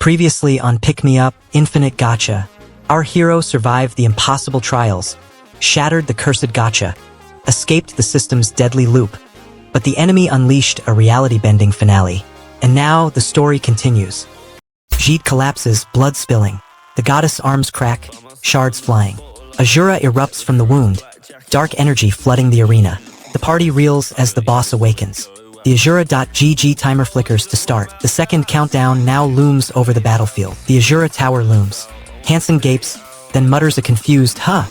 Previously on Pick Me Up, Infinite Gacha, our hero survived the impossible trials, shattered the cursed gacha, escaped the system's deadly loop, but the enemy unleashed a reality-bending finale. And now the story continues. Jid collapses, blood spilling. The goddess' arms crack, shards flying. Azura erupts from the wound, dark energy flooding the arena. The party reels as the boss awakens. The Azura.gg timer flickers to start. The second countdown now looms over the battlefield. The Azura tower looms. Hansen gapes, then mutters a confused "huh"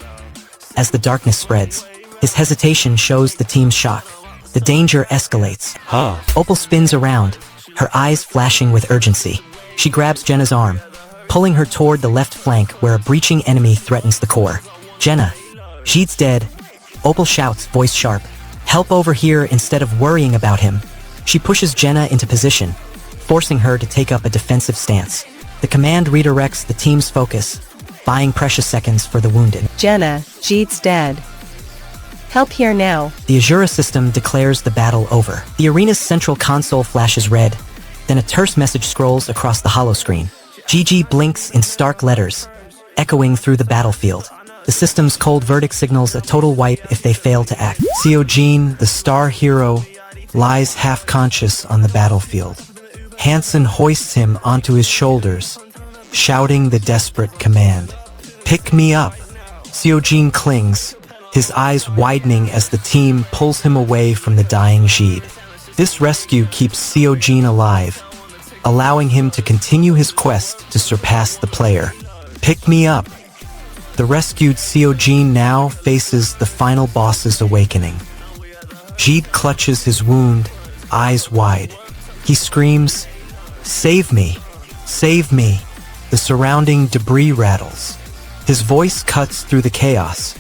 as the darkness spreads. His hesitation shows the team's shock. The danger escalates. Huh. Opal spins around, her eyes flashing with urgency. She grabs Jenna's arm, pulling her toward the left flank where a breaching enemy threatens the core. Jenna. Jid's dead. Opal shouts, voice sharp. Help over here instead of worrying about him. She pushes Jenna into position, forcing her to take up a defensive stance. The command redirects the team's focus, buying precious seconds for the wounded. Jenna, Jid's dead. Help here now. The Azura system declares the battle over. The arena's central console flashes red, then a terse message scrolls across the holoscreen. GG blinks in stark letters, echoing through the battlefield. The system's cold verdict signals a total wipe if they fail to act. Seojin, the star hero, lies half-conscious on the battlefield. Hansen hoists him onto his shoulders, shouting the desperate command. Pick me up. Seojin clings, his eyes widening as the team pulls him away from the dying Jid. This rescue keeps Seojin alive, allowing him to continue his quest to surpass the player. Pick me up. The rescued Seojin now faces the final boss's awakening. Jid clutches his wound, eyes wide. He screams, "Save me! Save me!" The surrounding debris rattles. His voice cuts through the chaos,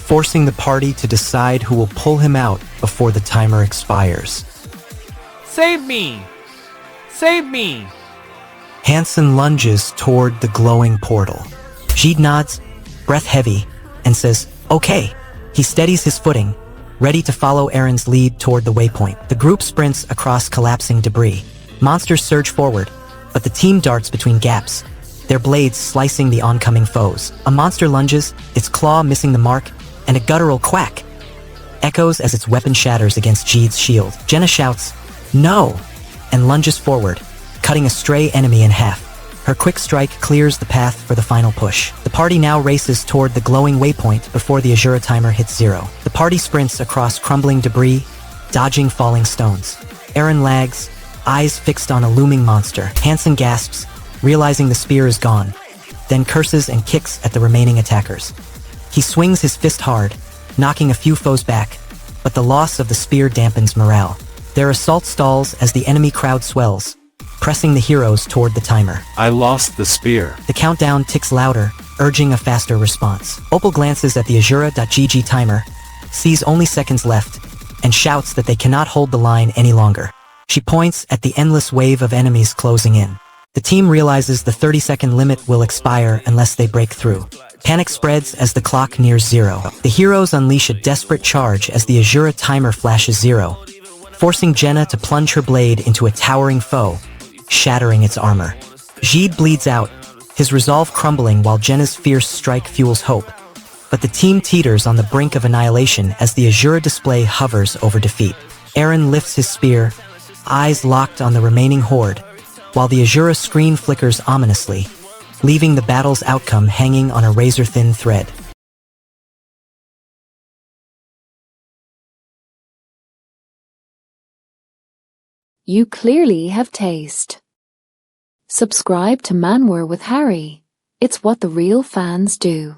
forcing the party to decide who will pull him out before the timer expires. Save me! Save me! Hansen lunges toward the glowing portal. Jid nods, breath heavy, and says, "Okay." He steadies his footing, ready to follow Aaron's lead toward the waypoint. The group sprints across collapsing debris. Monsters surge forward, but the team darts between gaps, their blades slicing the oncoming foes. A monster lunges, its claw missing the mark, and a guttural quack echoes as its weapon shatters against Jid's shield. Jenna shouts, "No!" and lunges forward, cutting a stray enemy in half. Her quick strike clears the path for the final push. The party now races toward the glowing waypoint before the Azura timer hits 0. The party sprints across crumbling debris, dodging falling stones. Aaron lags, eyes fixed on a looming monster. Hansen gasps, realizing the spear is gone, then curses and kicks at the remaining attackers. He swings his fist hard, knocking a few foes back, but the loss of the spear dampens morale. Their assault stalls as the enemy crowd swells, pressing the heroes toward the timer. I lost the spear. The countdown ticks louder, urging a faster response. Opal glances at the Azura.gg timer, sees only seconds left, and shouts that they cannot hold the line any longer. She points at the endless wave of enemies closing in. The team realizes the 30-second limit will expire unless they break through. Panic spreads as the clock nears 0. The heroes unleash a desperate charge as the Azura timer flashes 0, forcing Jenna to plunge her blade into a towering foe, shattering its armor. Jid bleeds out, his resolve crumbling while Jenna's fierce strike fuels hope. But the team teeters on the brink of annihilation as the Azura display hovers over defeat. Aaron lifts his spear, eyes locked on the remaining horde, while the Azura screen flickers ominously, leaving the battle's outcome hanging on a razor-thin thread. You clearly have taste. Subscribe to Manwa with Harry. It's what the real fans do.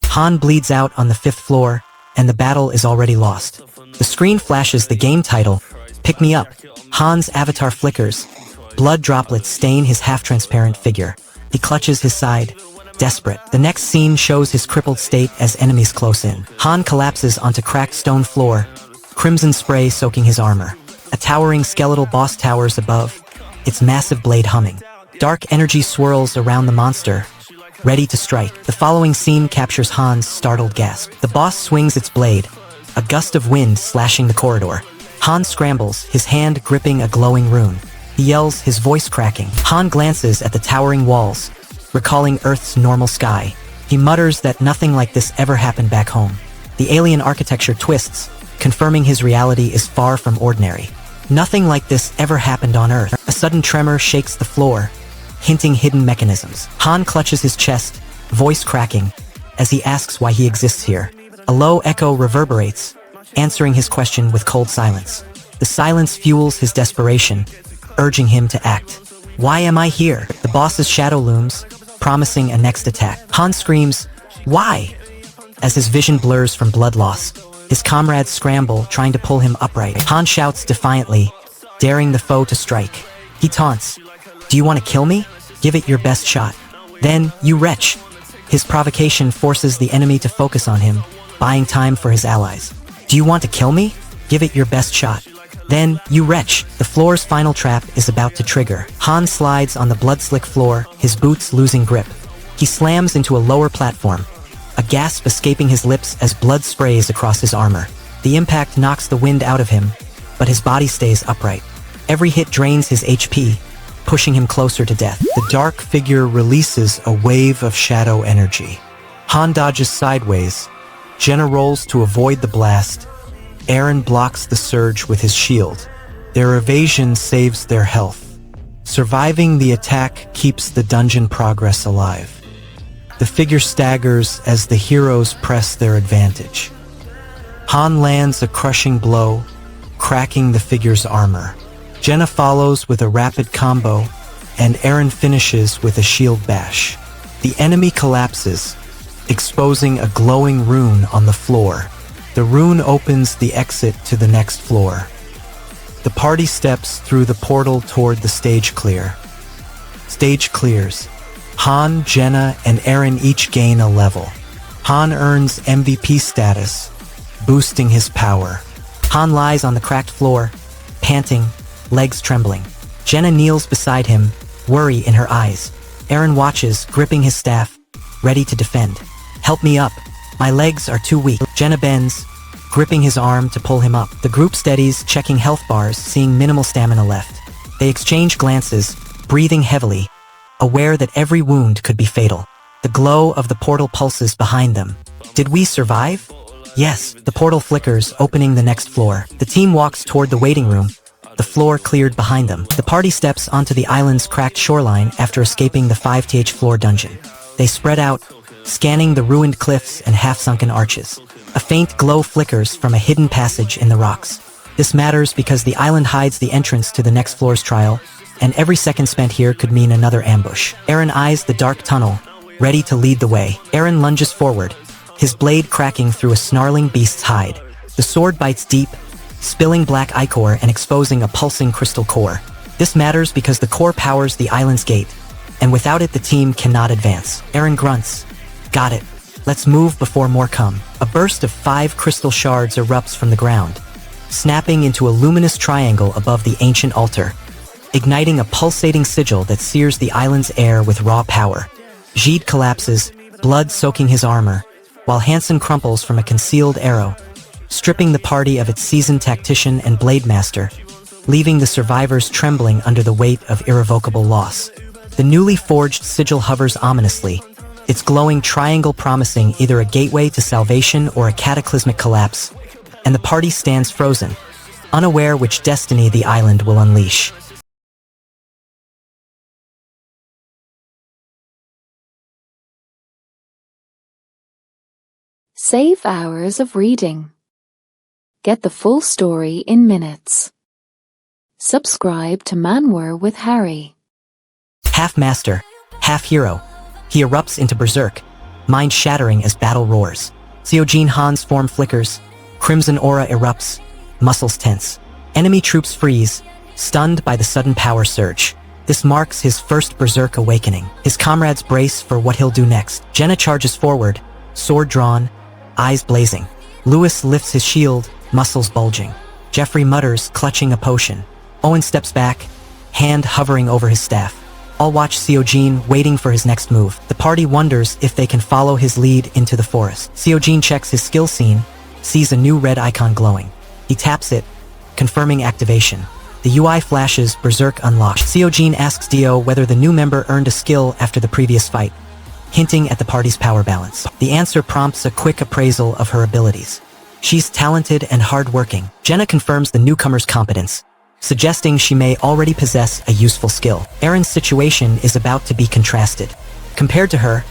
Han bleeds out on the 5th floor, and the battle is already lost. The screen flashes the game title, Pick Me Up. Han's avatar flickers. Blood droplets stain his half-transparent figure. He clutches his side, desperate. The next scene shows his crippled state as enemies close in. Han collapses onto cracked stone floor, crimson spray soaking his armor. A towering skeletal boss towers above, its massive blade humming. Dark energy swirls around the monster, ready to strike. The following scene captures Han's startled gasp. The boss swings its blade, a gust of wind slashing the corridor. Han scrambles, his hand gripping a glowing rune. He yells, his voice cracking. Han glances at the towering walls, recalling Earth's normal sky. He mutters that nothing like this ever happened back home. The alien architecture twists, confirming his reality is far from ordinary. Nothing like this ever happened on Earth. A sudden tremor shakes the floor, hinting hidden mechanisms. Han clutches his chest, voice cracking, as he asks why he exists here. A low echo reverberates, answering his question with cold silence. The silence fuels his desperation, urging him to act. Why am I here? The boss's shadow looms, promising a next attack. Han screams, why? As his vision blurs from blood loss. His comrades scramble, trying to pull him upright. Han shouts defiantly, daring the foe to strike. He taunts, do you want to kill me? Give it your best shot. Then, you wretch. His provocation forces the enemy to focus on him, buying time for his allies. Do you want to kill me? Give it your best shot. Then, you wretch. The floor's final trap is about to trigger. Han slides on the blood-slick floor, his boots losing grip. He slams into a lower platform, a gasp escaping his lips as blood sprays across his armor. The impact knocks the wind out of him, but his body stays upright. Every hit drains his HP, pushing him closer to death. The dark figure releases a wave of shadow energy. Han dodges sideways. Jenna rolls to avoid the blast. Eren blocks the surge with his shield. Their evasion saves their health. Surviving the attack keeps the dungeon progress alive. The figure staggers as the heroes press their advantage. Han lands a crushing blow, cracking the figure's armor. Jenna follows with a rapid combo, and Eren finishes with a shield bash. The enemy collapses, exposing a glowing rune on the floor. The rune opens the exit to the next floor. The party steps through the portal toward the stage clear. Stage clears. Han, Jenna, and Eren each gain a level. Han earns MVP status, boosting his power. Han lies on the cracked floor, panting, legs trembling. Jenna kneels beside him, worry in her eyes. Eren watches, gripping his staff, ready to defend. Help me up. My legs are too weak. Jenna bends, gripping his arm to pull him up. The group steadies, checking health bars, seeing minimal stamina left. They exchange glances, breathing heavily, aware that every wound could be fatal. The glow of the portal pulses behind them. Did we survive? Yes. The portal flickers, opening the next floor. The team walks toward the waiting room, the floor cleared behind them. The party steps onto the island's cracked shoreline after escaping the 5th floor dungeon. They spread out, scanning the ruined cliffs and half-sunken arches. A faint glow flickers from a hidden passage in the rocks. This matters because the island hides the entrance to the next floor's trial, and every second spent here could mean another ambush. Eren eyes the dark tunnel, ready to lead the way. Eren lunges forward, his blade cracking through a snarling beast's hide. The sword bites deep, spilling black ichor and exposing a pulsing crystal core. This matters because the core powers the island's gate, and without it the team cannot advance. Eren grunts. Got it. Let's move before more come. A burst of 5 crystal shards erupts from the ground, snapping into a luminous triangle above the ancient altar, igniting a pulsating sigil that sears the island's air with raw power. Jeed collapses, blood soaking his armor, while Hansen crumples from a concealed arrow, stripping the party of its seasoned tactician and blade master, leaving the survivors trembling under the weight of irrevocable loss. The newly forged sigil hovers ominously, its glowing triangle promising either a gateway to salvation or a cataclysmic collapse, and the party stands frozen, unaware which destiny the island will unleash. Save hours of reading. Get the full story in minutes. Subscribe to Manwa with Harry. Half master, half hero, he erupts into berserk, mind-shattering as battle roars. Seojin Han's form flickers, crimson aura erupts, muscles tense. Enemy troops freeze, stunned by the sudden power surge. This marks his first berserk awakening. His comrades brace for what he'll do next. Jenna charges forward, sword drawn, eyes blazing. Lewis lifts his shield, muscles bulging. Jeffrey mutters, clutching a potion. Owen steps back, hand hovering over his staff. All watch Seojin, waiting for his next move. The party wonders if they can follow his lead into the forest. Seojin checks his skill scene, sees a new red icon glowing. He taps it, confirming activation. The UI flashes Berserk unlocked. Seojin asks Dio whether the new member earned a skill after the previous fight, hinting at the party's power balance. The answer prompts a quick appraisal of her abilities. She's talented and hardworking. Jenna confirms the newcomer's competence, suggesting she may already possess a useful skill. Erin's situation is about to be contrasted. Compared to her,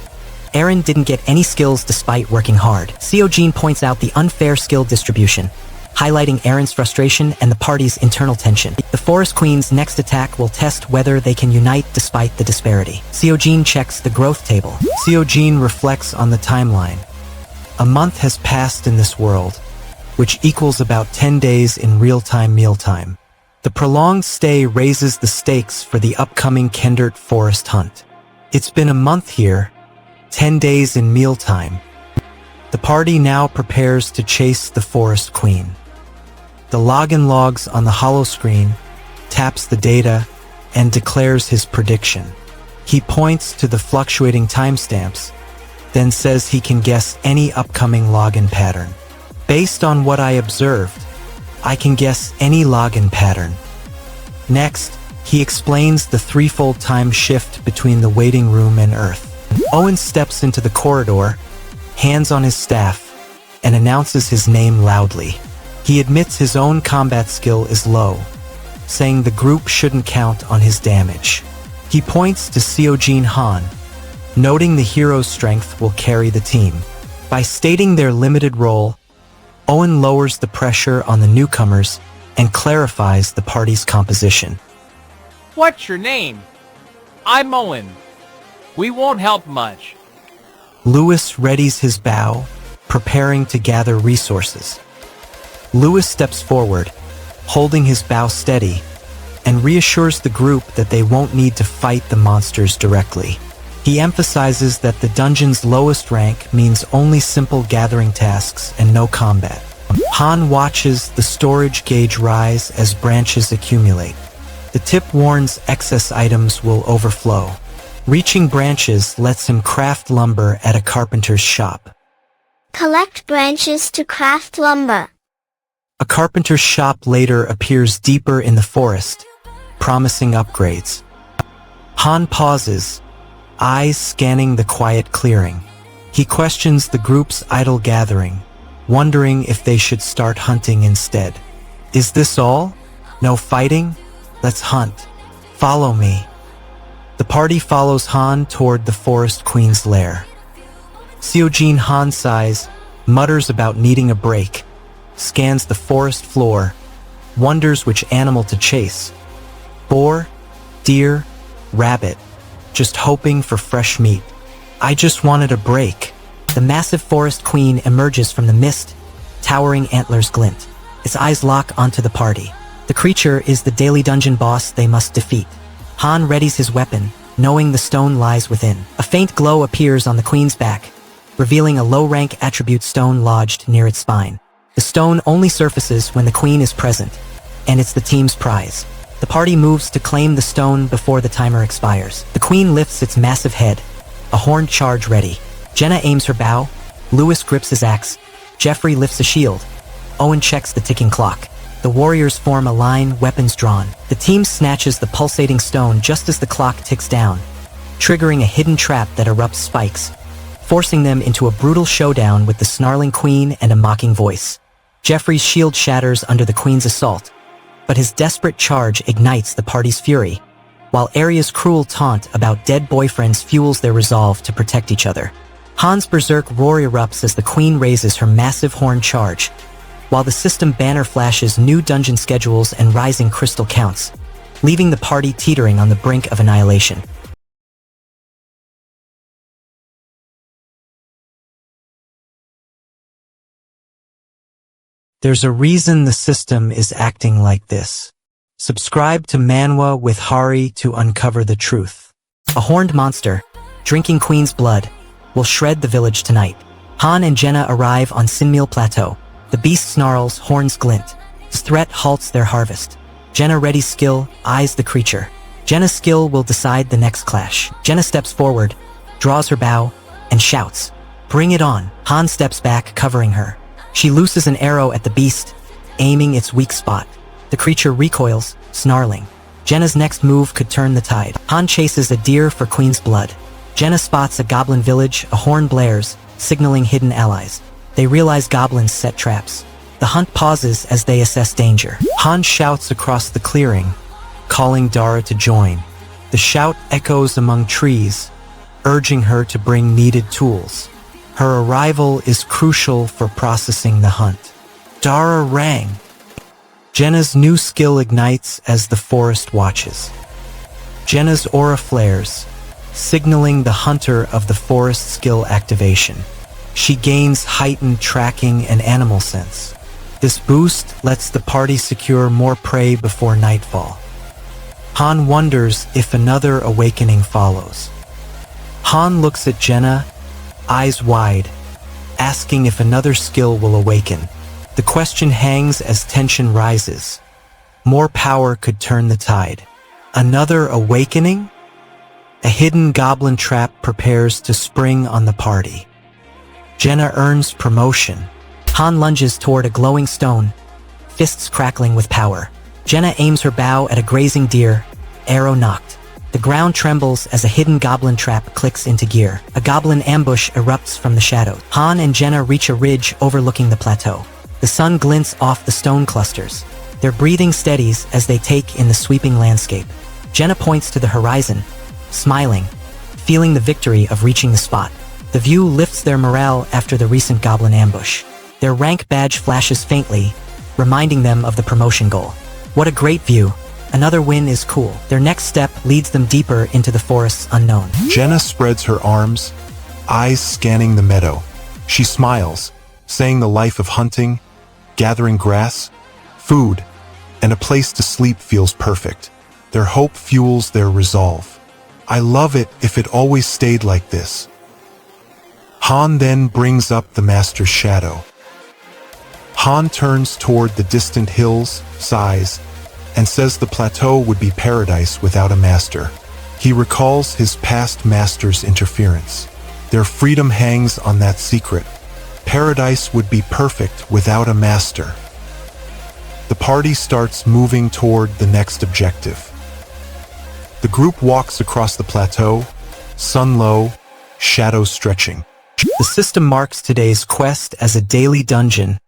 Erin didn't get any skills despite working hard. Seojin points out the unfair skill distribution, highlighting Erin's frustration and the party's internal tension. The Forest Queen's next attack will test whether they can unite despite the disparity. Seojin checks the growth table. Seojin reflects on the timeline. A month has passed in this world, which equals about 10 days in real-time mealtime. The prolonged stay raises the stakes for the upcoming Kendert Forest hunt. It's been a month here, 10 days in mealtime. The party now prepares to chase the Forest Queen. The login logs on the holoscreen, taps the data, and declares his prediction. He points to the fluctuating timestamps, then says he can guess any upcoming login pattern. Based on what I observed, I can guess any login pattern. Next, he explains the threefold time shift between the waiting room and Earth. Owen steps into the corridor, hands on his staff, and announces his name loudly. He admits his own combat skill is low, saying the group shouldn't count on his damage. He points to Seojin Han, noting the hero's strength will carry the team. By stating their limited role, Owen lowers the pressure on the newcomers and clarifies the party's composition. What's your name? I'm Owen. We won't help much. Lewis readies his bow, preparing to gather resources. Lewis steps forward, holding his bow steady, and reassures the group that they won't need to fight the monsters directly. He emphasizes that the dungeon's lowest rank means only simple gathering tasks and no combat. Han watches the storage gauge rise as branches accumulate. The tip warns excess items will overflow. Reaching branches lets him craft lumber at a carpenter's shop. Collect branches to craft lumber. A carpenter's shop later appears deeper in the forest, promising upgrades. Han pauses, eyes scanning the quiet clearing. He questions the group's idle gathering, wondering if they should start hunting instead. Is this all? No fighting? Let's hunt. Follow me. The party follows Han toward the Forest Queen's lair. Seojin Han sighs, mutters about needing a break, scans the forest floor, wonders which animal to chase. Boar, deer, rabbit, just hoping for fresh meat. I just wanted a break. The massive Forest Queen emerges from the mist, towering antlers glint. Its eyes lock onto the party. The creature is the daily dungeon boss they must defeat. Han readies his weapon, knowing the stone lies within. A faint glow appears on the queen's back, revealing a low-rank attribute stone lodged near its spine. The stone only surfaces when the queen is present, and it's the team's prize. The party moves to claim the stone before the timer expires. The queen lifts its massive head, a horned charge ready. Jenna aims her bow, Lewis grips his axe, Jeffrey lifts a shield, Owen checks the ticking clock. The warriors form a line, weapons drawn. The team snatches the pulsating stone just as the clock ticks down, triggering a hidden trap that erupts spikes, forcing them into a brutal showdown with the snarling queen and a mocking voice. Jeffrey's shield shatters under the queen's assault, but his desperate charge ignites the party's fury, while Arya's cruel taunt about dead boyfriends fuels their resolve to protect each other. Han's berserk roar erupts as the queen raises her massive horn charge, while the system banner flashes new dungeon schedules and rising crystal counts, leaving the party teetering on the brink of annihilation. There's a reason the system is acting like this. Subscribe to Manwa with Hari to uncover the truth. A horned monster, drinking queen's blood, will shred the village tonight. Han and Jenna arrive on Sinmeal Plateau. The beast snarls, horns glint. His threat halts their harvest. Jenna readies skill, eyes the creature. Jenna's skill will decide the next clash. Jenna steps forward, draws her bow, and shouts, "Bring it on!" Han steps back, covering her. She looses an arrow at the beast, aiming its weak spot. The creature recoils, snarling. Jenna's next move could turn the tide. Han chases a deer for Queen's blood. Jenna spots a goblin village, a horn blares, signaling hidden allies. They realize goblins set traps. The hunt pauses as they assess danger. Han shouts across the clearing, calling Dara to join. The shout echoes among trees, urging her to bring needed tools. Her arrival is crucial for processing the hunt. Dara rang. Jenna's new skill ignites as the forest watches. Jenna's aura flares, signaling the hunter of the forest skill activation. She gains heightened tracking and animal sense. This boost lets the party secure more prey before nightfall. Han wonders if another awakening follows. Han looks at Jenna, eyes wide, asking if another skill will awaken. The question hangs as tension rises. More power could turn the tide. Another awakening? A hidden goblin trap prepares to spring on the party. Jenna earns promotion. Han lunges toward a glowing stone, fists crackling with power. Jenna aims her bow at a grazing deer, arrow knocked. The ground trembles as a hidden goblin trap clicks into gear. A goblin ambush erupts from the shadows. Han and Jenna reach a ridge overlooking the plateau. The sun glints off the stone clusters. Their breathing steadies as they take in the sweeping landscape. Jenna points to the horizon, smiling, feeling the victory of reaching the spot. The view lifts their morale after the recent goblin ambush. Their rank badge flashes faintly, reminding them of the promotion goal. What a great view. Another win is cool. Their next step leads them deeper into the forest's unknown. Jenna spreads her arms, eyes scanning the meadow. She smiles, saying the life of hunting, gathering grass, food, and a place to sleep feels perfect. Their hope fuels their resolve. I love it if it always stayed like this. Han then brings up the master's shadow. Han turns toward the distant hills, sighs, and says the plateau would be paradise without a master. He recalls his past master's interference. Their freedom hangs on that secret. Paradise would be perfect without a master. The party starts moving toward the next objective. The group walks across the plateau, sun low, shadows stretching. The system marks today's quest as a daily dungeon,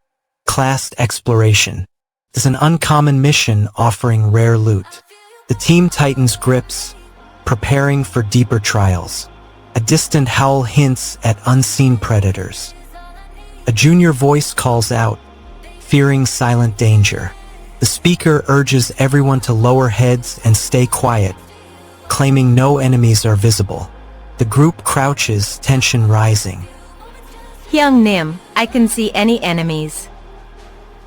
classed exploration. It's an uncommon mission offering rare loot. The team tightens grips, preparing for deeper trials. A distant howl hints at unseen predators. A junior voice calls out, fearing silent danger. The speaker urges everyone to lower heads and stay quiet, claiming no enemies are visible. The group crouches, tension rising. Young Nim, I can see any enemies.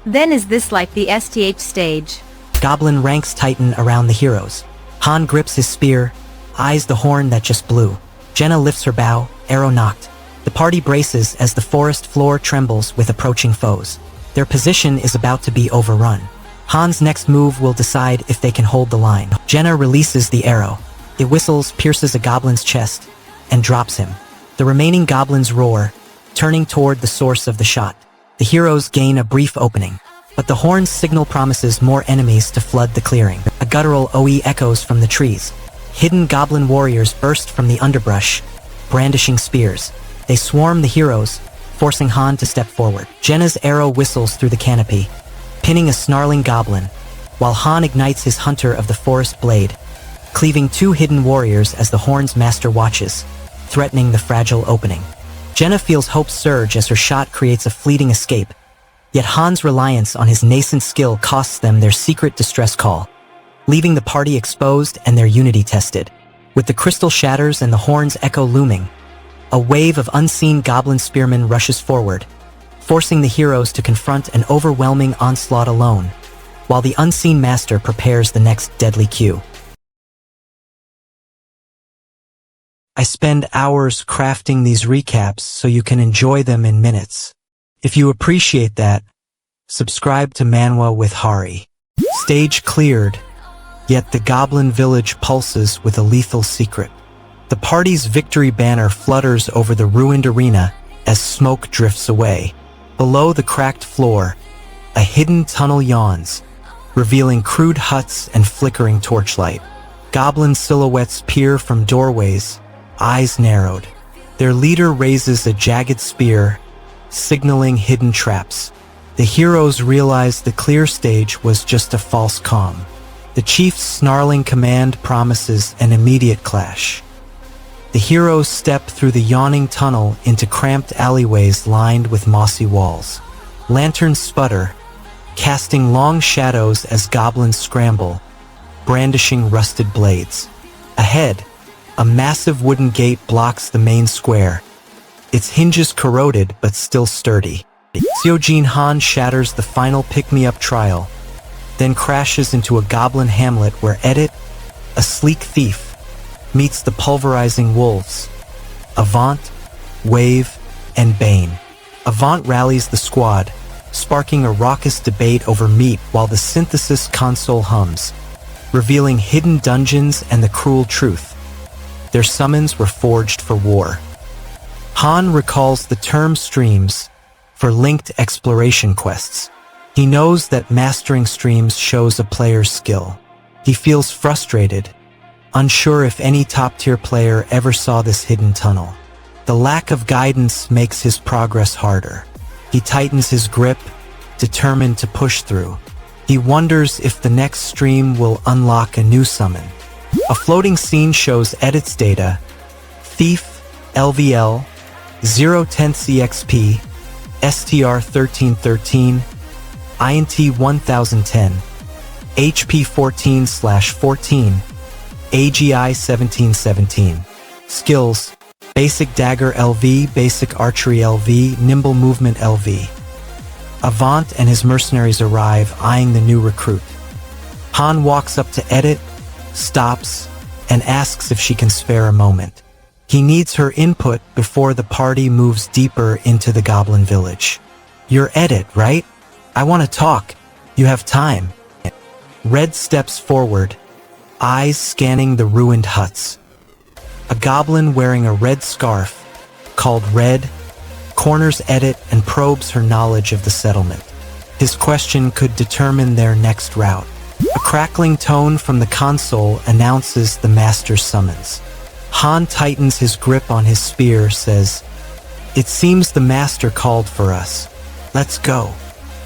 Then is this like the STH stage? Goblin ranks tighten around the heroes. Han grips his spear, eyes the horn that just blew. Jenna lifts her bow, arrow knocked. The party braces as the forest floor trembles with approaching foes. Their position is about to be overrun. Han's next move will decide if they can hold the line. Jenna releases the arrow. It whistles, pierces a goblin's chest, and drops him. The remaining goblins roar, turning toward the source of the shot. The heroes gain a brief opening, but the horn's signal promises more enemies to flood the clearing. A guttural OE echoes from the trees. Hidden goblin warriors burst from the underbrush, brandishing spears. They swarm the heroes, forcing Han to step forward. Jenna's arrow whistles through the canopy, pinning a snarling goblin, while Han ignites his hunter of the forest blade, cleaving two hidden warriors as the horn's master watches, threatening the fragile opening. Jenna feels hope surge as her shot creates a fleeting escape, yet Han's reliance on his nascent skill costs them their secret distress call, leaving the party exposed and their unity tested. With the crystal shatters and the horn's echo looming, a wave of unseen goblin spearmen rushes forward, forcing the heroes to confront an overwhelming onslaught alone, while the unseen master prepares the next deadly cue. I spend hours crafting these recaps so you can enjoy them in minutes. If you appreciate that, subscribe to Manwa with Hari. Stage cleared, yet the goblin village pulses with a lethal secret. The party's victory banner flutters over the ruined arena as smoke drifts away. Below the cracked floor, a hidden tunnel yawns, revealing crude huts and flickering torchlight. Goblin silhouettes peer from doorways, eyes narrowed. Their leader raises a jagged spear, signaling hidden traps. The heroes realize the clear stage was just a false calm. The chief's snarling command promises an immediate clash. The heroes step through the yawning tunnel into cramped alleyways lined with mossy walls. Lanterns sputter, casting long shadows as goblins scramble, brandishing rusted blades. Ahead, a massive wooden gate blocks the main square, its hinges corroded but still sturdy. Seojin Han shatters the final pick-me-up trial, then crashes into a goblin hamlet where Edit, a sleek thief, meets the pulverizing wolves, Avant, Wave, and Bane. Avant rallies the squad, sparking a raucous debate over meat while the synthesis console hums, revealing hidden dungeons and the cruel truth. Their summons were forged for war. Han recalls the term streams for linked exploration quests. He knows that mastering streams shows a player's skill. He feels frustrated, unsure if any top-tier player ever saw this hidden tunnel. The lack of guidance makes his progress harder. He tightens his grip, determined to push through. He wonders if the next stream will unlock a new summon. A floating scene shows Edit's data: Thief, LVL, 010th EXP, STR 1313, INT 1010, HP 14/14, AGI 1717. Skills: Basic Dagger LV, Basic Archery LV, Nimble Movement LV. Avant and his mercenaries arrive, eyeing the new recruit. Han walks up to Edit, stops, and asks if she can spare a moment. He needs her input before the party moves deeper into the goblin village. "You're Edit, right? I want to talk. You have time." Red steps forward, eyes scanning the ruined huts. A goblin wearing a red scarf, called Red, corners Edit and probes her knowledge of the settlement. His question could determine their next route. A crackling tone from the console announces the master's summons. Han tightens his grip on his spear, says, "It seems the master called for us. Let's go."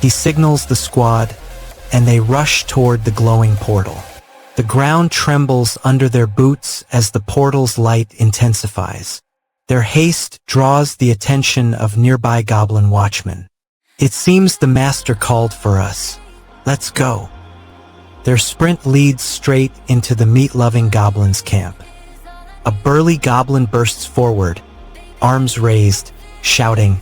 He signals the squad, and they rush toward the glowing portal. The ground trembles under their boots as the portal's light intensifies. Their haste draws the attention of nearby goblin watchmen. "It seems the master called for us. Let's go." Their sprint leads straight into the meat-loving goblins' camp. A burly goblin bursts forward, arms raised, shouting,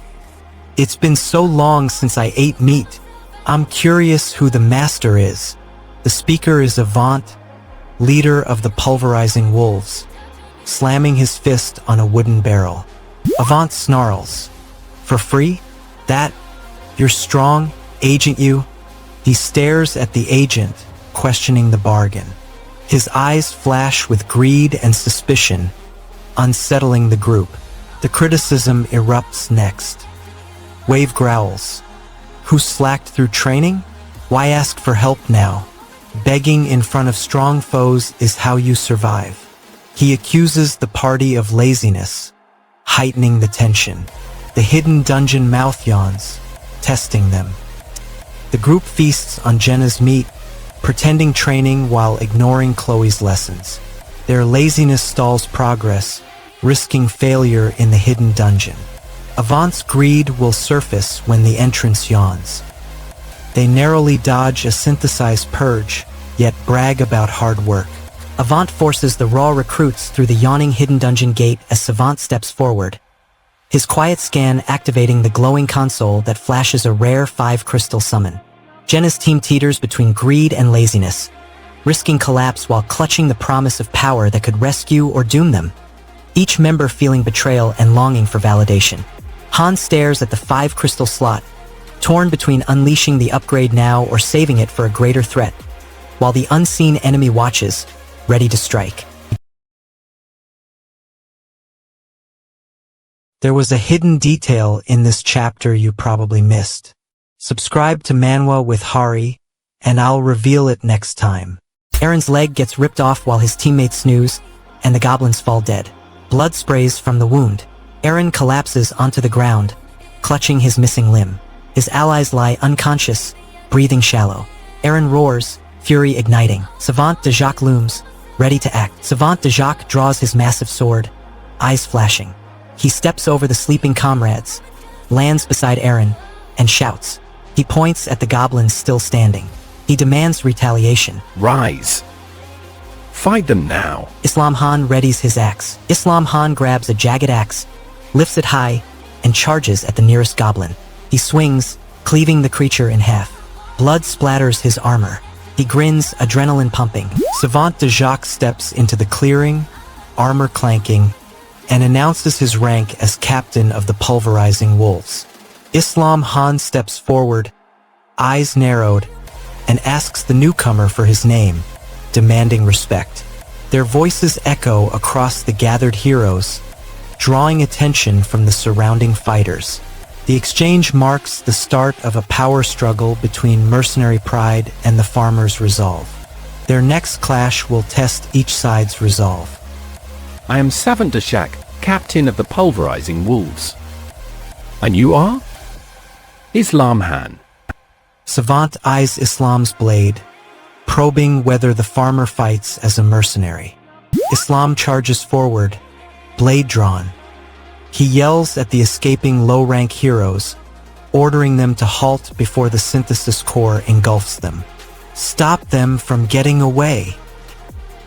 "It's been so long since I ate meat. I'm curious who the master is." The speaker is Avant, leader of the pulverizing wolves, slamming his fist on a wooden barrel. Avant snarls, "For free? That? You're strong, agent you?" He stares at the agent, questioning the bargain. His eyes flash with greed and suspicion, unsettling the group. The criticism erupts next. Wave growls, "Who slacked through training? Why ask for help now? Begging in front of strong foes is how you survive." He accuses the party of laziness, heightening the tension. The hidden dungeon mouth yawns, testing them. The group feasts on Jenna's meat, pretending training while ignoring Chloe's lessons. Their laziness stalls progress, risking failure in the hidden dungeon. Avant's greed will surface when the entrance yawns. They narrowly dodge a synthesized purge, yet brag about hard work. Avant forces the raw recruits through the yawning hidden dungeon gate as Savant steps forward, his quiet scan activating the glowing console that flashes a rare 5-crystal summon. Jenna's team teeters between greed and laziness, risking collapse while clutching the promise of power that could rescue or doom them. Each member feeling betrayal and longing for validation. Han stares at the 5-crystal slot, torn between unleashing the upgrade now or saving it for a greater threat, while the unseen enemy watches, ready to strike. There was a hidden detail in this chapter you probably missed. Subscribe to Manwa with Hari and I'll reveal it next time. Aaron's leg gets ripped off while his teammates snooze, and the goblins fall dead. Blood sprays from the wound. Aaron collapses onto the ground, clutching his missing limb. His allies lie unconscious, breathing shallow. Aaron roars, fury igniting. Savant de Jacques looms, ready to act. Savant de Jacques draws his massive sword, eyes flashing. He steps over the sleeping comrades, lands beside Aaron, and shouts. He points at the goblins still standing. He demands retaliation. Rise. Fight them now. Islam Han readies his axe. Islam Han grabs a jagged axe, lifts it high, and charges at the nearest goblin. He swings, cleaving the creature in half. Blood splatters his armor. He grins, adrenaline pumping. Savant de Jacques steps into the clearing, armor clanking, and announces his rank as captain of the pulverizing wolves. Islam Han steps forward, eyes narrowed, and asks the newcomer for his name, demanding respect. Their voices echo across the gathered heroes, drawing attention from the surrounding fighters. The exchange marks the start of a power struggle between mercenary pride and the farmer's resolve. Their next clash will test each side's resolve. I am Savant de Jacques, captain of the pulverizing wolves. And you are? Islam Han. Savant eyes Islam's blade, probing whether the farmer fights as a mercenary. Islam charges forward, blade drawn. He yells at the escaping low-rank heroes, ordering them to halt before the synthesis core engulfs them. Stop them from getting away.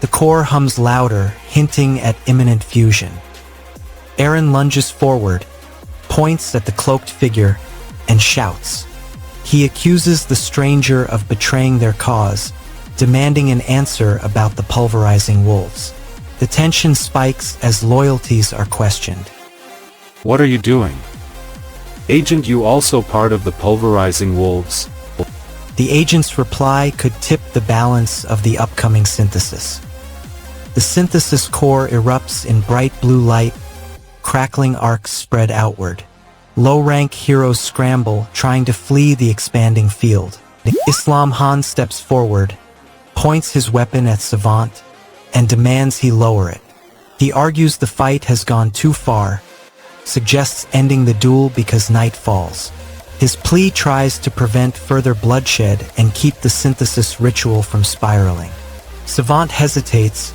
The core hums louder, hinting at imminent fusion. Aaron lunges forward, points at the cloaked figure, and shouts. He accuses the stranger of betraying their cause, demanding an answer about the pulverizing wolves. The tension spikes as loyalties are questioned. What are you doing? Agent, you also part of the pulverizing wolves? The agent's reply could tip the balance of the upcoming synthesis. The synthesis core erupts in bright blue light, crackling arcs spread outward. Low-rank heroes scramble, trying to flee the expanding field. Islam Han steps forward, points his weapon at Savant, and demands he lower it. He argues the fight has gone too far, suggests ending the duel because night falls. His plea tries to prevent further bloodshed and keep the synthesis ritual from spiraling. Savant hesitates,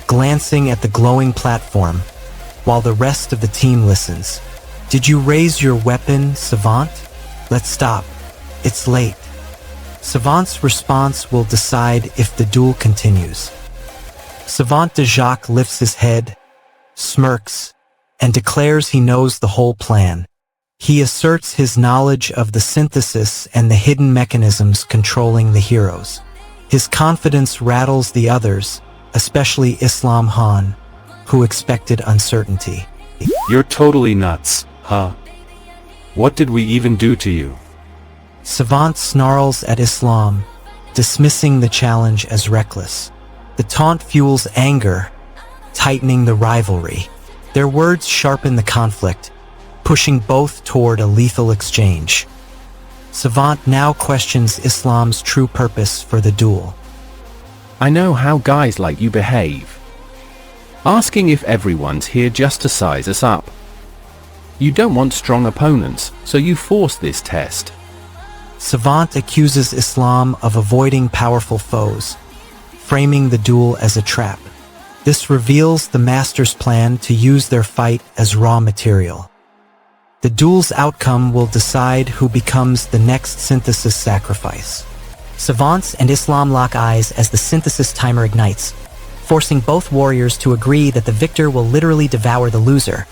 glancing at the glowing platform, while the rest of the team listens. Did you raise your weapon, Savant? Let's stop. It's late. Savant's response will decide if the duel continues. Savant de Jacques lifts his head, smirks, and declares he knows the whole plan. He asserts his knowledge of the synthesis and the hidden mechanisms controlling the heroes. His confidence rattles the others, especially Islam Han, who expected uncertainty. You're totally nuts, huh? What did we even do to you? Savant snarls at Islam, dismissing the challenge as reckless. The taunt fuels anger, tightening the rivalry. Their words sharpen the conflict, pushing both toward a lethal exchange. Savant now questions Islam's true purpose for the duel. I know how guys like you behave. Asking if everyone's here just to size us up. You don't want strong opponents, so you force this test. Savant accuses Islam of avoiding powerful foes, framing the duel as a trap. This reveals the Master's plan to use their fight as raw material. The duel's outcome will decide who becomes the next synthesis sacrifice. Savants and Islam lock eyes as the synthesis timer ignites, forcing both warriors to agree that the victor will literally devour the loser,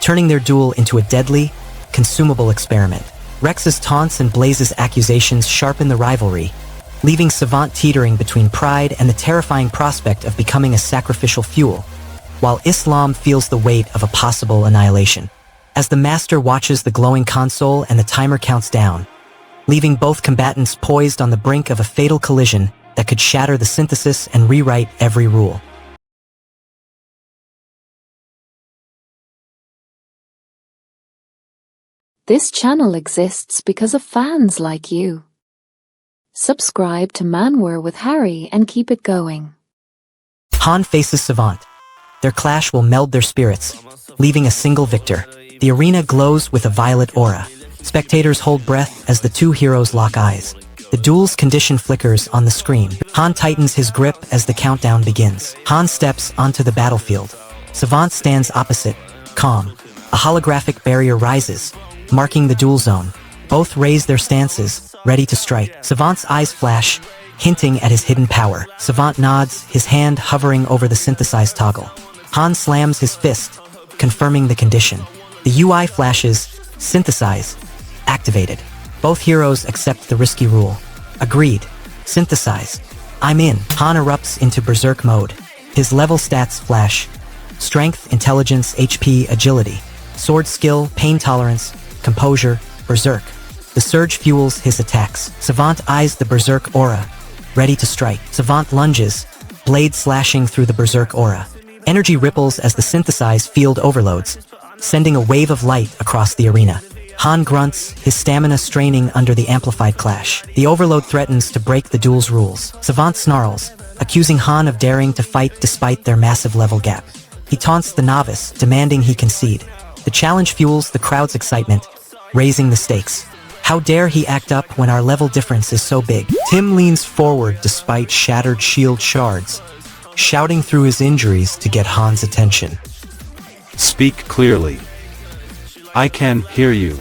turning their duel into a deadly, consumable experiment. Rex's taunts and Blaze's accusations sharpen the rivalry, leaving Savant teetering between pride and the terrifying prospect of becoming a sacrificial fuel, while Islam feels the weight of a possible annihilation. As the Master watches the glowing console and the timer counts down, leaving both combatants poised on the brink of a fatal collision that could shatter the synthesis and rewrite every rule. This channel exists because of fans like you. Subscribe to Manwa with Harry and keep it going. Han faces Savant. Their clash will meld their spirits, leaving a single victor. The arena glows with a violet aura. Spectators hold breath as the two heroes lock eyes. The duel's condition flickers on the screen. Han tightens his grip as the countdown begins. Han steps onto the battlefield. Savant stands opposite, calm. A holographic barrier rises, marking the duel zone. Both raise their stances, ready to strike. Savant's eyes flash, hinting at his hidden power. Savant nods, his hand hovering over the synthesized toggle. Han slams his fist, confirming the condition. The UI flashes, synthesize, activated. Both heroes accept the risky rule. Agreed. Synthesize. I'm in. Han erupts into berserk mode. His level stats flash. Strength, intelligence, HP, agility. Sword skill, pain tolerance, composure, berserk. The surge fuels his attacks. Savant eyes the berserk aura, ready to strike. Savant lunges, blade slashing through the berserk aura. Energy ripples as the synthesized field overloads, sending a wave of light across the arena. Han grunts, his stamina straining under the amplified clash. The overload threatens to break the duel's rules. Savant snarls, accusing Han of daring to fight despite their massive level gap. He taunts the novice, demanding he concede. The challenge fuels the crowd's excitement, raising the stakes. How dare he act up when our level difference is so big? Tim leans forward despite shattered shield shards, shouting through his injuries to get Han's attention. Speak clearly. I can hear you.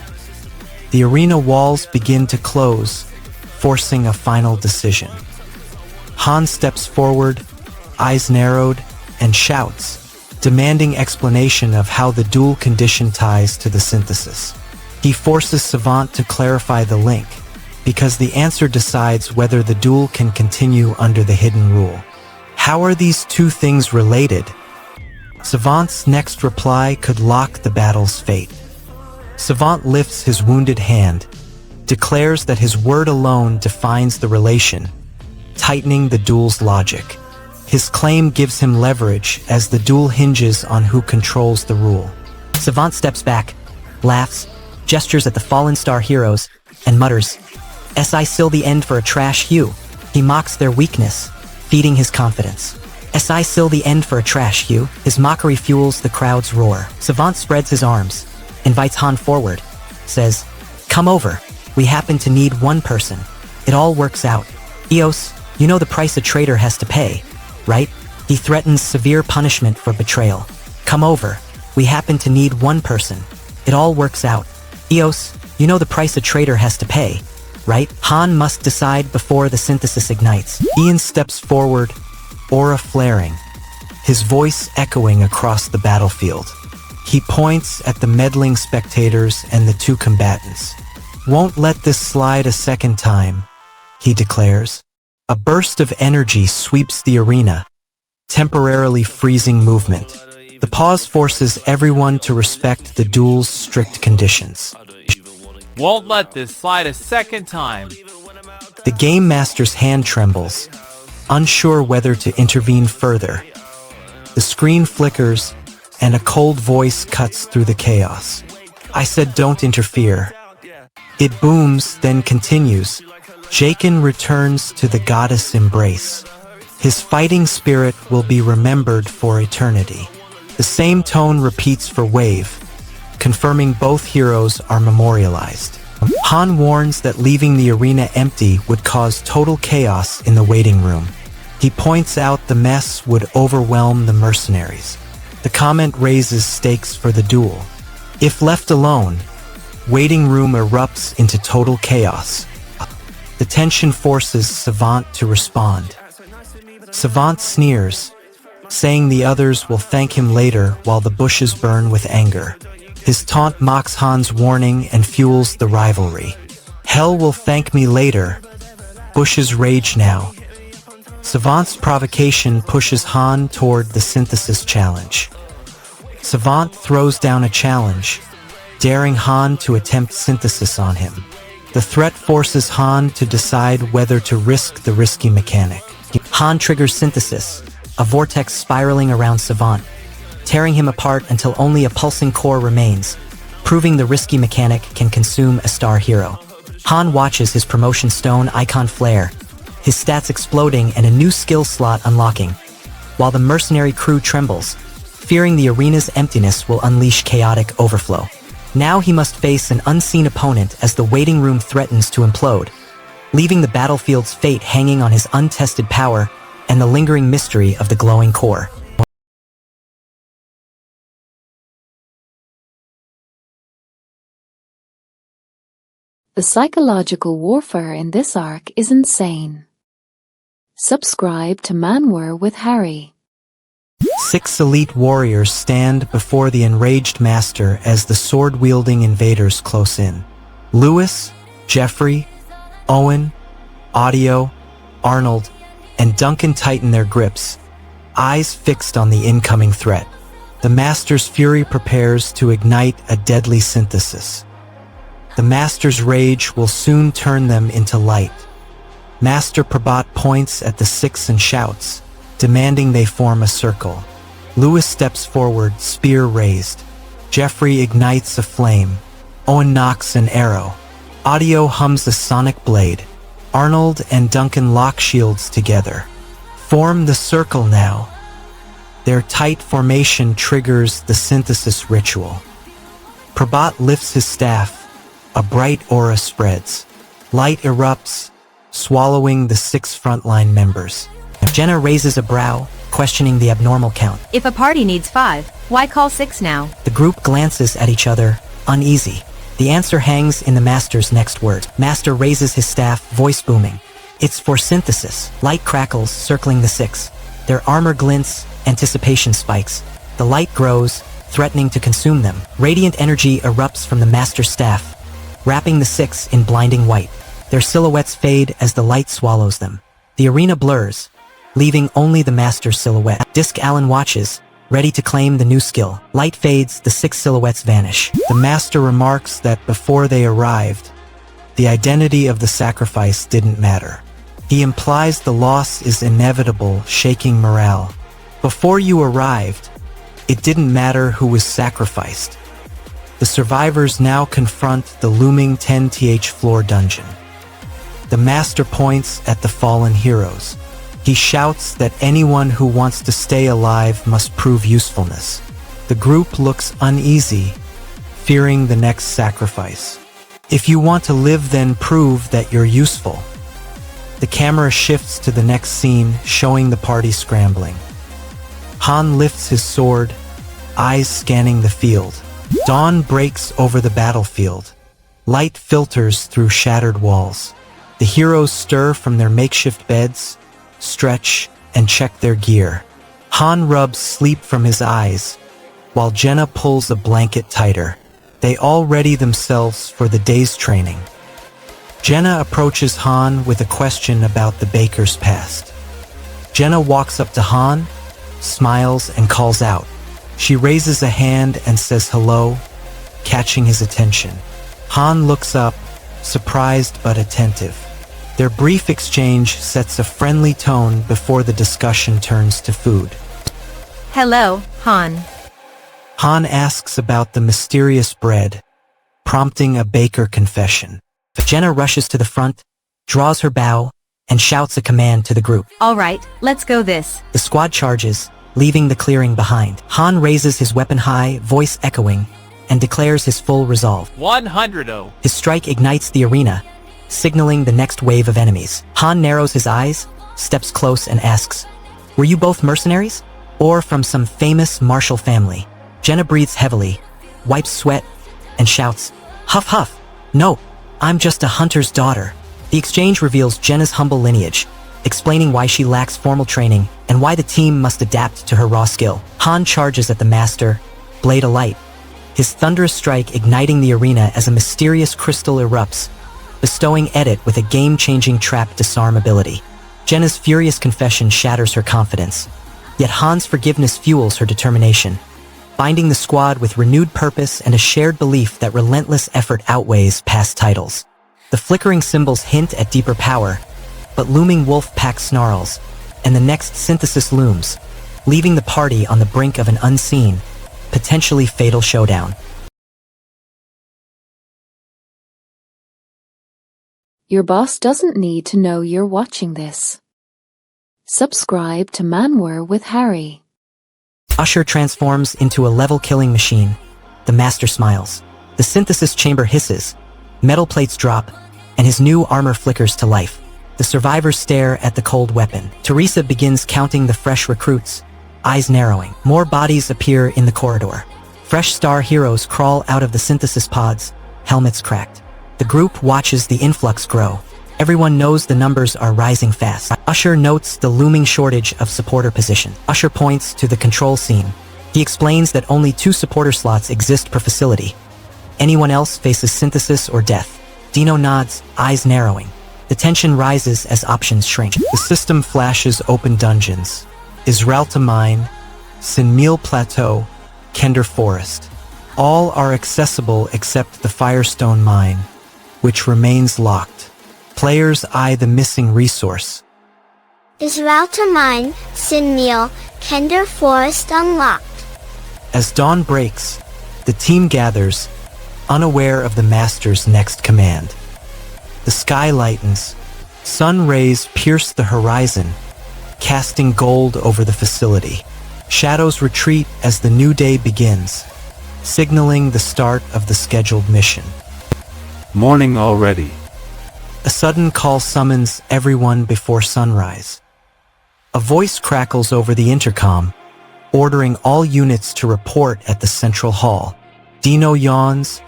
The arena walls begin to close, forcing a final decision. Han steps forward, eyes narrowed, and shouts, demanding explanation of how the dual condition ties to the synthesis. He forces Savant to clarify the link, because the answer decides whether the duel can continue under the hidden rule. How are these two things related? Savant's next reply could lock the battle's fate. Savant lifts his wounded hand, declares that his word alone defines the relation, tightening the duel's logic. His claim gives him leverage as the duel hinges on who controls the rule. Savant steps back, laughs, gestures at the fallen star heroes, and mutters, "Si still the end for a trash hue." He mocks their weakness, feeding his confidence. "Si still the end for a trash hue." His mockery fuels the crowd's roar. Savant spreads his arms, invites Han forward, says, "Come over. We happen to need one person. It all works out. Eos, you know the price a traitor has to pay, right?" He threatens severe punishment for betrayal. "Come over. We happen to need one person. It all works out. Eos, you know the price a traitor has to pay, right?" Han must decide before the synthesis ignites. Ian steps forward, aura flaring, his voice echoing across the battlefield. He points at the meddling spectators and the two combatants. "Won't let this slide a second time," he declares. A burst of energy sweeps the arena, temporarily freezing movement. The pause forces everyone to respect the duel's strict conditions. Won't let this slide a second time. The game master's hand trembles, unsure whether to intervene further. The screen flickers, and a cold voice cuts through the chaos. "I said don't interfere." It booms, then continues. Jaken returns to the goddess embrace. His fighting spirit will be remembered for eternity. The same tone repeats for Wave, confirming both heroes are memorialized. Han warns that leaving the arena empty would cause total chaos in the waiting room. He points out the mess would overwhelm the mercenaries. The comment raises stakes for the duel. If left alone, waiting room erupts into total chaos. The tension forces Savant to respond. Savant sneers, saying the others will thank him later while the bushes burn with anger. His taunt mocks Han's warning and fuels the rivalry. "Hell will thank me later." Bushes rage now. Savant's provocation pushes Han toward the synthesis challenge. Savant throws down a challenge, daring Han to attempt synthesis on him. The threat forces Han to decide whether to risk the risky mechanic. Han triggers synthesis, a vortex spiraling around Savant, tearing him apart until only a pulsing core remains, proving the risky mechanic can consume a star hero. Han watches his promotion stone icon flare, his stats exploding and a new skill slot unlocking, while the mercenary crew trembles, fearing the arena's emptiness will unleash chaotic overflow. Now he must face an unseen opponent as the waiting room threatens to implode, leaving the battlefield's fate hanging on his untested power and the lingering mystery of the glowing core. The psychological warfare in this arc is insane. Subscribe to Manwa with Harry. 6 elite warriors stand before the enraged master as the sword-wielding invaders close in. Lewis, Jeffrey, Owen, Audio, Arnold, and Duncan tighten their grips, eyes fixed on the incoming threat. The master's fury prepares to ignite a deadly synthesis. The master's rage will soon turn them into light. Master Prabhat points at the 6 and shouts, demanding they form a circle. Lewis steps forward, spear raised. Jeffrey ignites a flame. Owen knocks an arrow. Audio hums a sonic blade. Arnold and Duncan lock shields together. Form the circle now. Their tight formation triggers the synthesis ritual. Prabhat lifts his staff. A bright aura spreads. Light erupts, swallowing the 6 frontline members. Jenna raises a brow, questioning the abnormal count. If a party needs 5, why call 6 now? The group glances at each other, uneasy. The answer hangs in the master's next word. Master raises his staff, voice booming. It's for synthesis. Light crackles, circling the 6. Their armor glints, anticipation spikes. The light grows, threatening to consume them. Radiant energy erupts from the master's staff, wrapping the 6 in blinding white. Their silhouettes fade as the light swallows them. The arena blurs, leaving only the master's silhouette. Disc Allen watches, ready to claim the new skill. Light fades, the 6 silhouettes vanish. The master remarks that before they arrived, the identity of the sacrifice didn't matter. He implies the loss is inevitable, shaking morale. Before you arrived, it didn't matter who was sacrificed. The survivors now confront the looming 10th floor dungeon. The master points at the fallen heroes. He shouts that anyone who wants to stay alive must prove usefulness. The group looks uneasy, fearing the next sacrifice. If you want to live, then prove that you're useful. The camera shifts to the next scene, showing the party scrambling. Han lifts his sword, eyes scanning the field. Dawn breaks over the battlefield. Light filters through shattered walls. The heroes stir from their makeshift beds, stretch, and check their gear. Han rubs sleep from his eyes, while Jenna pulls a blanket tighter. They all ready themselves for the day's training. Jenna approaches Han with a question about the baker's past. Jenna walks up to Han, smiles, and calls out. She raises a hand and says hello, catching his attention. Han looks up, surprised but attentive. Their brief exchange sets a friendly tone before the discussion turns to food. Hello, Han. Han asks about the mysterious bread, prompting a baker confession. Jenna rushes to the front, draws her bow, and shouts a command to the group. All right, let's go this. The squad charges, leaving the clearing behind. Han raises his weapon high, voice echoing, and declares his full resolve. 100-0. His strike ignites the arena, signaling the next wave of enemies. Han narrows his eyes, steps close, and asks, "Were you both mercenaries? Or from some famous martial family?" Jenna breathes heavily, wipes sweat, and shouts, "Huff huff! No, I'm just a hunter's daughter." The exchange reveals Jenna's humble lineage, explaining why she lacks formal training and why the team must adapt to her raw skill. Han charges at the master, blade alight, his thunderous strike igniting the arena as a mysterious crystal erupts, bestowing Edit with a game-changing trap disarm ability. Jenna's furious confession shatters her confidence, yet Han's forgiveness fuels her determination, binding the squad with renewed purpose and a shared belief that relentless effort outweighs past titles. The flickering symbols hint at deeper power, but looming wolf pack snarls, and the next synthesis looms, leaving the party on the brink of an unseen, potentially fatal showdown. Your boss doesn't need to know you're watching this. Subscribe to Manwa with Harry. Usher transforms into a level-killing machine. The master smiles. The synthesis chamber hisses. Metal plates drop, and his new armor flickers to life. The survivors stare at the cold weapon. Teresa begins counting the fresh recruits, eyes narrowing. More bodies appear in the corridor. Fresh star heroes crawl out of the synthesis pods, helmets cracked. The group watches the influx grow. Everyone knows the numbers are rising fast. Usher notes the looming shortage of supporter position. Usher points to the control scene. He explains that only 2 supporter slots exist per facility. Anyone else faces synthesis or death. Dino nods, eyes narrowing. The tension rises as options shrink. The system flashes open dungeons. Israelta Mine, Sinmil Plateau, Kender Forest. All are accessible except the Firestone Mine, which remains locked. Players eye the missing resource. Israelta Mine, Sinmil, Kender Forest unlocked. As dawn breaks, the team gathers, unaware of the Master's next command. The sky lightens. Sun rays pierce the horizon, casting gold over the facility. Shadows retreat as the new day begins, signaling the start of the scheduled mission. Morning already. A sudden call summons everyone before sunrise. A voice crackles over the intercom, ordering all units to report at the central hall. Dino yawns,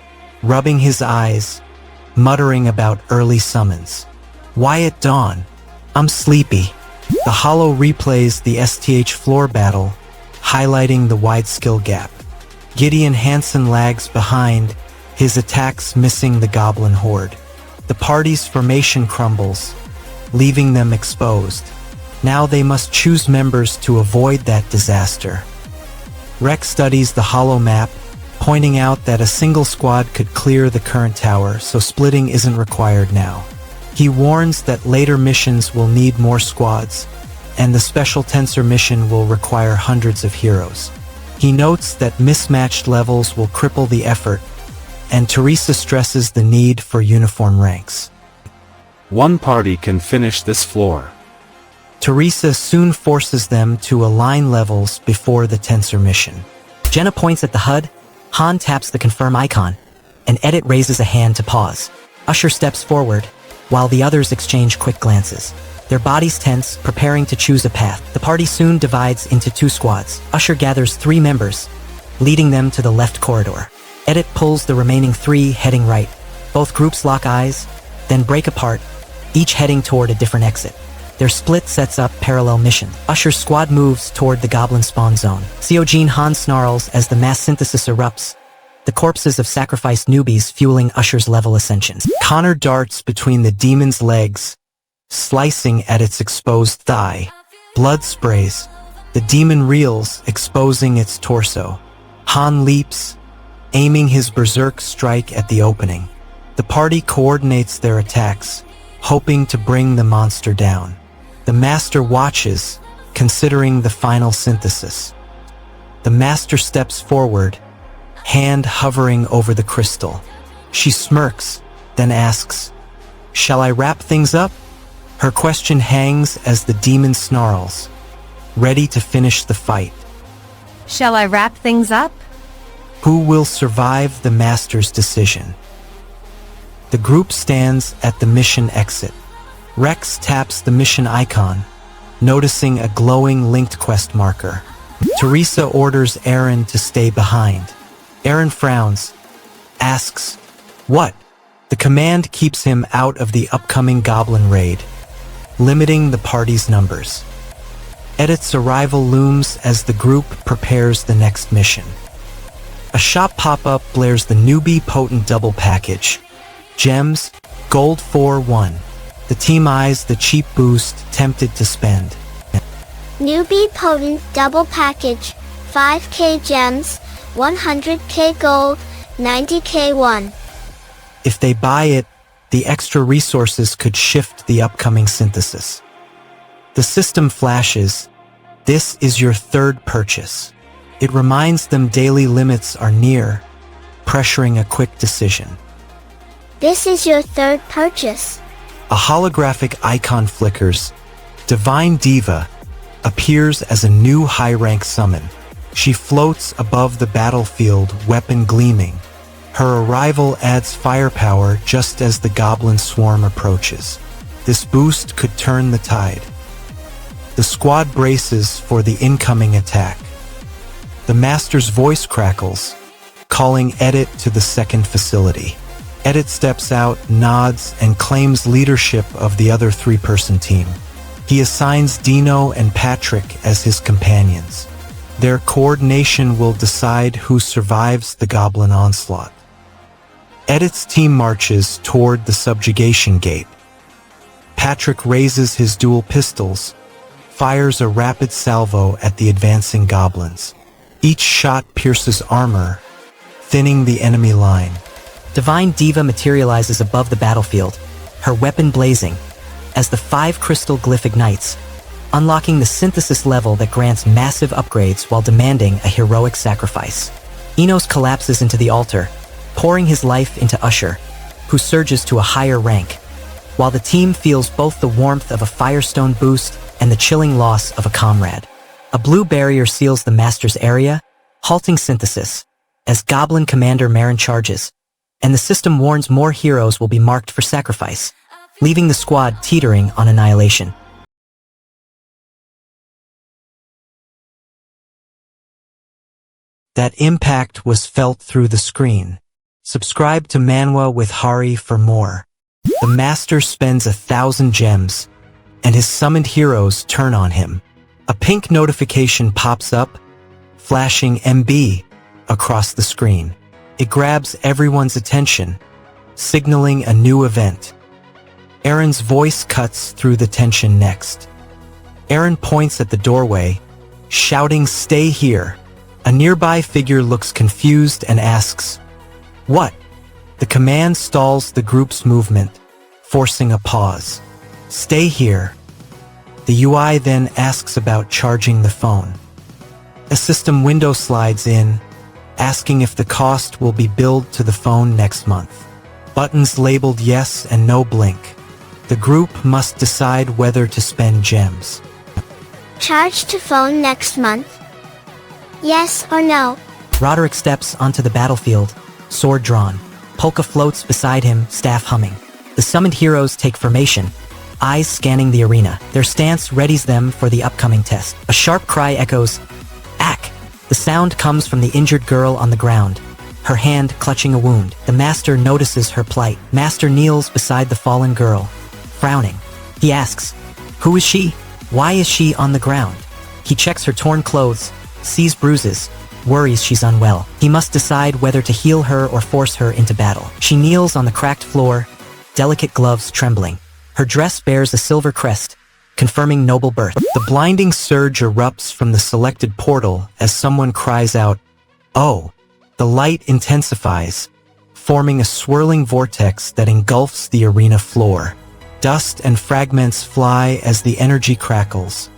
rubbing his eyes, muttering about early summons. Why at dawn? I'm sleepy. The holo replays the STH floor battle, highlighting the wide skill gap. Gideon Hansen lags behind, his attacks missing the goblin horde. The party's formation crumbles, leaving them exposed. Now they must choose members to avoid that disaster. Rex studies the holo map, pointing out that a single squad could clear the current tower, so splitting isn't required now. He warns that later missions will need more squads, and the special tensor mission will require hundreds of heroes. He notes that mismatched levels will cripple the effort, and Teresa stresses the need for uniform ranks. One party can finish this floor. Teresa soon forces them to align levels before the tensor mission. Jenna points at the HUD. Han taps the confirm icon, and Edit raises a hand to pause. Usher steps forward, while the others exchange quick glances. Their bodies tense, preparing to choose a path. The party soon divides into 2 squads. Usher gathers 3 members, leading them to the left corridor. Edit pulls the remaining 3 heading right. Both groups lock eyes, then break apart, each heading toward a different exit. Their split sets up parallel missions. Usher's squad moves toward the goblin spawn zone. Seojin Han snarls as the mass synthesis erupts, the corpses of sacrificed newbies fueling Usher's level ascensions. Connor darts between the demon's legs, slicing at its exposed thigh. Blood sprays. The demon reels, exposing its torso. Han leaps, aiming his berserk strike at the opening. The party coordinates their attacks, hoping to bring the monster down. The Master watches, considering the final synthesis. The Master steps forward, hand hovering over the crystal. She smirks, then asks, "Shall I wrap things up?" Her question hangs as the demon snarls, ready to finish the fight. Shall I wrap things up? Who will survive the Master's decision? The group stands at the mission exit. Rex taps the mission icon, noticing a glowing linked quest marker. Teresa orders Aaron to stay behind. Aaron frowns, asks, "What?" The command keeps him out of the upcoming goblin raid, limiting the party's numbers. Edit's arrival looms as the group prepares the next mission. A shop pop-up blares the newbie potent double package. Gems, gold 4-1. The team eyes the cheap boost, tempted to spend. Newbie Potent Double Package, 5k gems, 100k gold, 90k won. If they buy it, the extra resources could shift the upcoming synthesis. The system flashes, "This is your 3rd purchase." It reminds them daily limits are near, pressuring a quick decision. This is your 3rd purchase. A holographic icon flickers. Divine Diva appears as a new high-rank summon. She floats above the battlefield, weapon gleaming. Her arrival adds firepower just as the goblin swarm approaches. This boost could turn the tide. The squad braces for the incoming attack. The master's voice crackles, calling Edit to the second facility. Edit steps out, nods, and claims leadership of the other three-person team. He assigns Dino and Patrick as his companions. Their coordination will decide who survives the goblin onslaught. Edit's team marches toward the subjugation gate. Patrick raises his dual pistols, fires a rapid salvo at the advancing goblins. Each shot pierces armor, thinning the enemy line. Divine Diva materializes above the battlefield, her weapon blazing, as the 5 crystal glyph ignites, unlocking the synthesis level that grants massive upgrades while demanding a heroic sacrifice. Enos collapses into the altar, pouring his life into Usher, who surges to a higher rank, while the team feels both the warmth of a Firestone boost and the chilling loss of a comrade. A blue barrier seals the Master's area, halting synthesis, as Goblin Commander Marin charges, and the system warns more heroes will be marked for sacrifice, leaving the squad teetering on annihilation. That impact was felt through the screen. Subscribe to Manwa with Hari for more. The Master spends 1,000 gems, and his summoned heroes turn on him. A pink notification pops up, flashing MB across the screen. It grabs everyone's attention, signaling a new event. Aaron's voice cuts through the tension next. Aaron points at the doorway, shouting, "Stay here." A nearby figure looks confused and asks, "What?" The command stalls the group's movement, forcing a pause. "Stay here." The UI then asks about charging the phone. A system window slides in, asking if the cost will be billed to the phone next month. Buttons labeled yes and no blink. The group must decide whether to spend gems. Charge to phone next month? Yes or no? Roderick steps onto the battlefield, sword drawn. Polka floats beside him, staff humming. The summoned heroes take formation, eyes scanning the arena. Their stance readies them for the upcoming test. A sharp cry echoes, "Ack!" The sound comes from the injured girl on the ground, her hand clutching a wound. The Master notices her plight. Master kneels beside the fallen girl, frowning. He asks, "Who is she? Why is she on the ground?" He checks her torn clothes, sees bruises, worries she's unwell. He must decide whether to heal her or force her into battle. She kneels on the cracked floor, delicate gloves trembling. Her dress bears a silver crest, confirming noble birth. The blinding surge erupts from the selected portal as someone cries out, "Oh!" The light intensifies, forming a swirling vortex that engulfs the arena floor. Dust and fragments fly as the energy crackles,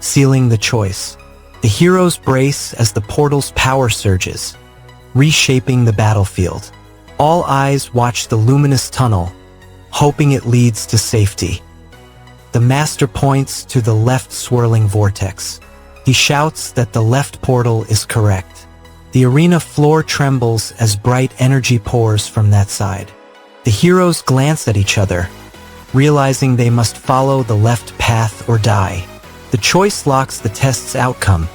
sealing the choice. The heroes brace as the portal's power surges, reshaping the battlefield. All eyes watch the luminous tunnel, hoping it leads to safety. The Master points to the left swirling vortex. He shouts that the left portal is correct. The arena floor trembles as bright energy pours from that side. The heroes glance at each other, realizing they must follow the left path or die. The choice locks the test's outcome,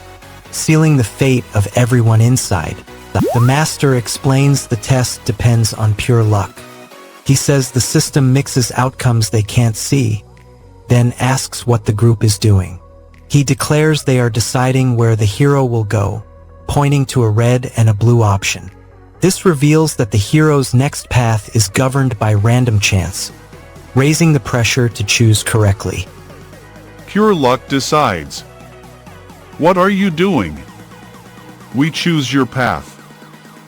sealing the fate of everyone inside. The Master explains the test depends on pure luck. He says the system mixes outcomes they can't see, then asks what the group is doing. He declares they are deciding where the hero will go, pointing to a red and a blue option. This reveals that the hero's next path is governed by random chance, raising the pressure to choose correctly. Pure luck decides. What are you doing? We choose your path.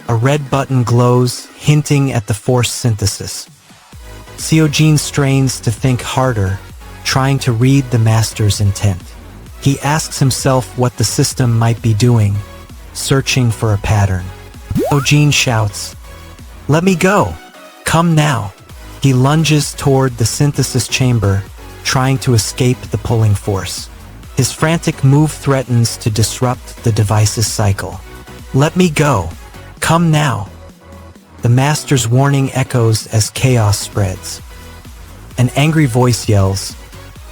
A red button glows, hinting at the force synthesis. Seojin strains to think harder, trying to read the Master's intent. He asks himself what the system might be doing, searching for a pattern. Seojin shouts, "Let me go! Come now!" He lunges toward the synthesis chamber, trying to escape the pulling force. His frantic move threatens to disrupt the device's cycle. Let me go. Come now. The master's warning echoes as chaos spreads. An angry voice yells,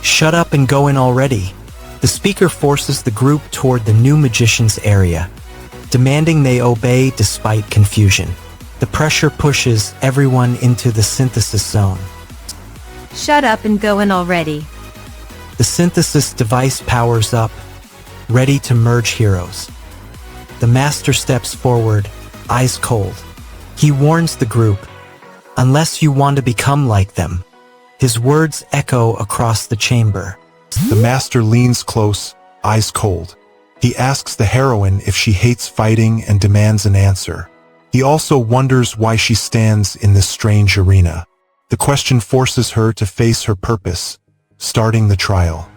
"Shut up and go in already." The speaker forces the group toward the new magician's area, demanding they obey despite confusion. The pressure pushes everyone into the synthesis zone. Shut up and go in already. The synthesis device powers up, ready to merge heroes. The master steps forward, eyes cold. He warns the group, "Unless you want to become like them." His words echo across the chamber. The master leans close, eyes cold. He asks the heroine if she hates fighting and demands an answer. He also wonders why she stands in this strange arena. The question forces her to face her purpose, starting the trial.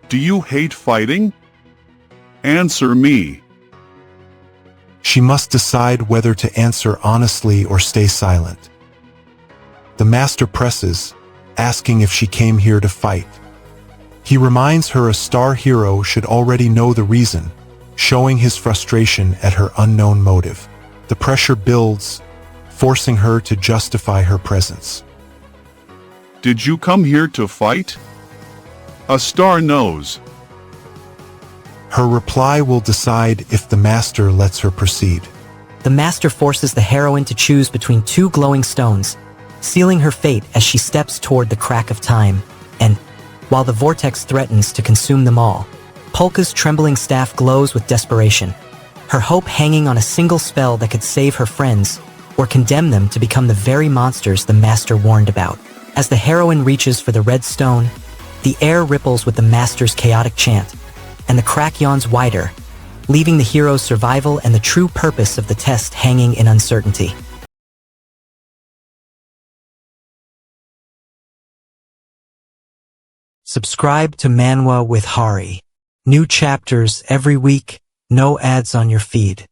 Do you hate fighting? Answer me. She must decide whether to answer honestly or stay silent. The master presses, asking if she came here to fight. He reminds her a star hero should already know the reason, showing his frustration at her unknown motive. The pressure builds, forcing her to justify her presence. Did you come here to fight? A star knows. Her reply will decide if the master lets her proceed. The master forces the heroine to choose between two glowing stones, sealing her fate as she steps toward the crack of time, and, while the vortex threatens to consume them all, Polka's trembling staff glows with desperation, her hope hanging on a single spell that could save her friends or condemn them to become the very monsters the master warned about. As the heroine reaches for the red stone, the air ripples with the master's chaotic chant, and the crack yawns wider, leaving the hero's survival and the true purpose of the test hanging in uncertainty. Subscribe to Manwa with Hari. New chapters every week, no ads on your feed.